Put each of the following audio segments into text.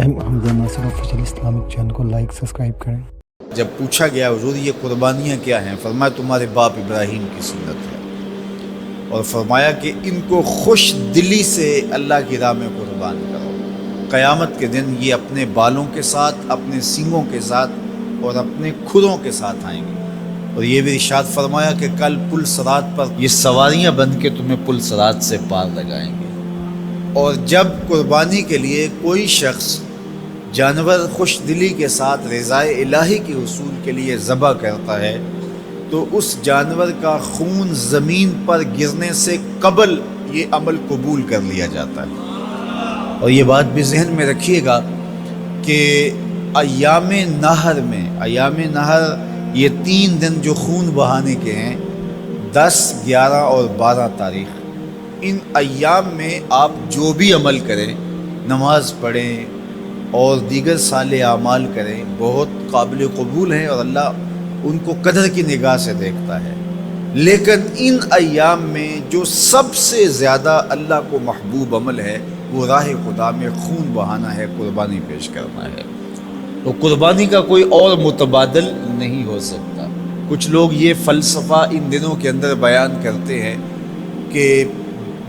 حمزہ ناصر official Islamic channel کو like subscribe کریں۔ جب پوچھا گیا حضور یہ قربانیاں کیا ہیں، فرمایا تمہارے باپ ابراہیم کی سنت ہے، اور فرمایا کہ ان کو خوش دلی سے اللہ کی راہ میں قربان کرو۔ قیامت کے دن یہ اپنے بالوں کے ساتھ، اپنے سینگوں کے ساتھ اور اپنے کھروں کے ساتھ آئیں گے، اور یہ بھی ارشاد فرمایا کہ کل پل صراط پر یہ سواریاں بن کے تمہیں پل صراط سے پار لگائیں گے۔ اور جب قربانی کے لیے کوئی شخص جانور خوش دلی کے ساتھ رضائے الہی کے حصول کے لیے ذبح کرتا ہے تو اس جانور کا خون زمین پر گرنے سے قبل یہ عمل قبول کر لیا جاتا ہے۔ اور یہ بات بھی ذہن میں رکھیے گا کہ ایام نحر یہ 3 دن جو خون بہانے کے ہیں، 10، 11 اور 12 تاریخ، ان ایام میں آپ جو بھی عمل کریں، نماز پڑھیں اور دیگر صالح اعمال کریں، بہت قابل قبول ہیں اور اللہ ان کو قدر کی نگاہ سے دیکھتا ہے۔ لیکن ان ایام میں جو سب سے زیادہ اللہ کو محبوب عمل ہے وہ راہ خدا میں خون بہانا ہے، قربانی پیش کرنا ہے۔ تو قربانی کا کوئی اور متبادل نہیں ہو سکتا۔ کچھ لوگ یہ فلسفہ ان دنوں کے اندر بیان کرتے ہیں کہ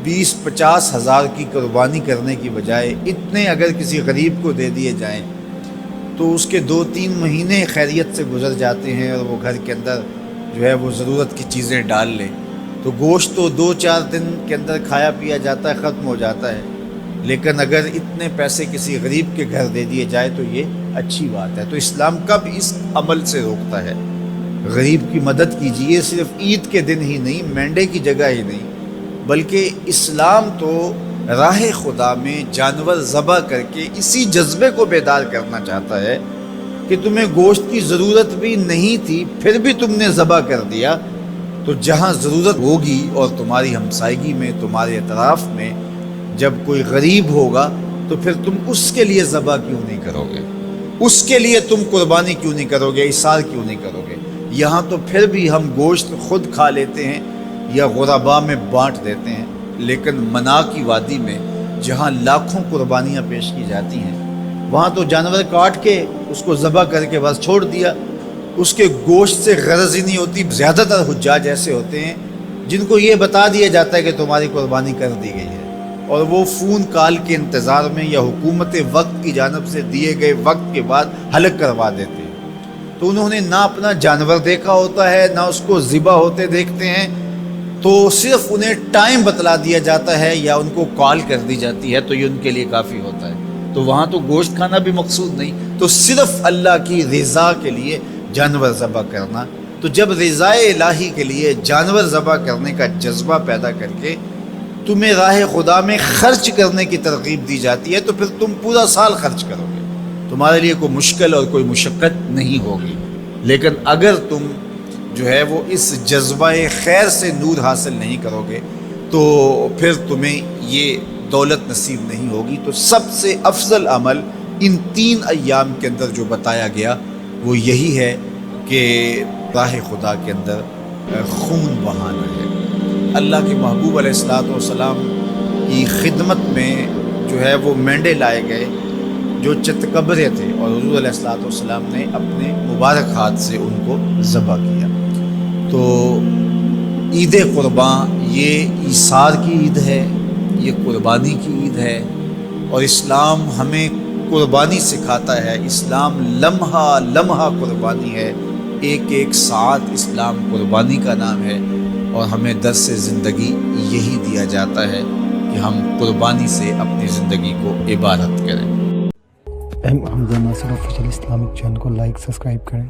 20-50 ہزار کی قربانی کرنے کی بجائے اتنے اگر کسی غریب کو دے دیے جائیں تو اس کے 2-3 مہینے خیریت سے گزر جاتے ہیں، اور وہ گھر کے اندر جو ہے وہ ضرورت کی چیزیں ڈال لیں تو گوشت تو 2-4 دن کے اندر کھایا پیا جاتا ہے، ختم ہو جاتا ہے۔ لیکن اگر اتنے پیسے کسی غریب کے گھر دے دیے جائے تو یہ اچھی بات ہے۔ تو اسلام کب اس عمل سے روکتا ہے؟ غریب کی مدد کیجیے، صرف عید کے دن ہی نہیں، مینڈے کی جگہ ہی نہیں، بلکہ اسلام تو راہ خدا میں جانور ذبح کر کے اسی جذبے کو بیدار کرنا چاہتا ہے کہ تمہیں گوشت کی ضرورت بھی نہیں تھی، پھر بھی تم نے ذبح کر دیا، تو جہاں ضرورت ہوگی اور تمہاری ہمسائیگی میں، تمہارے اطراف میں جب کوئی غریب ہوگا تو پھر تم اس کے لیے ذبح کیوں نہیں کرو گے؟ اس کے لیے تم قربانی کیوں نہیں کرو گے؟ اِثار کیوں نہیں کرو گے؟ یہاں تو پھر بھی ہم گوشت خود کھا لیتے ہیں یا غرباء میں بانٹ دیتے ہیں، لیکن منا کی وادی میں جہاں لاکھوں قربانیاں پیش کی جاتی ہیں، وہاں تو جانور کاٹ کے اس کو ذبح کر کے بس چھوڑ دیا، اس کے گوشت سے غرض ہی نہیں ہوتی۔ زیادہ تر حجاج ایسے ہوتے ہیں جن کو یہ بتا دیا جاتا ہے کہ تمہاری قربانی کر دی گئی ہے، اور وہ فون کال کے انتظار میں یا حکومت وقت کی جانب سے دیے گئے وقت کے بعد حلق کروا دیتے ہیں۔ تو انہوں نے نہ اپنا جانور دیکھا ہوتا ہے، نہ اس کو ذبح ہوتے دیکھتے ہیں، تو صرف انہیں ٹائم بتلا دیا جاتا ہے یا ان کو کال کر دی جاتی ہے تو یہ ان کے لیے کافی ہوتا ہے۔ تو وہاں تو گوشت کھانا بھی مقصود نہیں، تو صرف اللہ کی رضا کے لیے جانور ذبح کرنا۔ تو جب رضائے الہی کے لیے جانور ذبح کرنے کا جذبہ پیدا کر کے تمہیں راہ خدا میں خرچ کرنے کی ترغیب دی جاتی ہے تو پھر تم پورا سال خرچ کرو گے، تمہارے لیے کوئی مشکل اور کوئی مشقت نہیں ہوگی۔ لیکن اگر تم جو ہے وہ اس جذبہ خیر سے نور حاصل نہیں کرو گے تو پھر تمہیں یہ دولت نصیب نہیں ہوگی۔ تو سب سے افضل عمل ان 3 ایام کے اندر جو بتایا گیا وہ یہی ہے کہ راہ خدا کے اندر خون بہانا ہے۔ اللہ کے محبوب علیہ الصلوۃ والسلام کی خدمت میں جو ہے وہ مینڈے لائے گئے جو چتکبرے تھے، اور حضور علیہ الصلوۃ والسلام نے اپنے مبارک ہاتھ سے ان کو ذبح کیا۔ تو عید قرباں یہ ایثار کی عید ہے، یہ قربانی کی عید ہے، اور اسلام ہمیں قربانی سکھاتا ہے۔ اسلام لمحہ لمحہ قربانی ہے، ایک ساعت اسلام قربانی کا نام ہے، اور ہمیں درس زندگی یہی دیا جاتا ہے کہ ہم قربانی سے اپنی زندگی کو عبادت کریں۔ حمزہ ناصر آفیشل اسلامک چینل کو لائک سبسکرائب کریں۔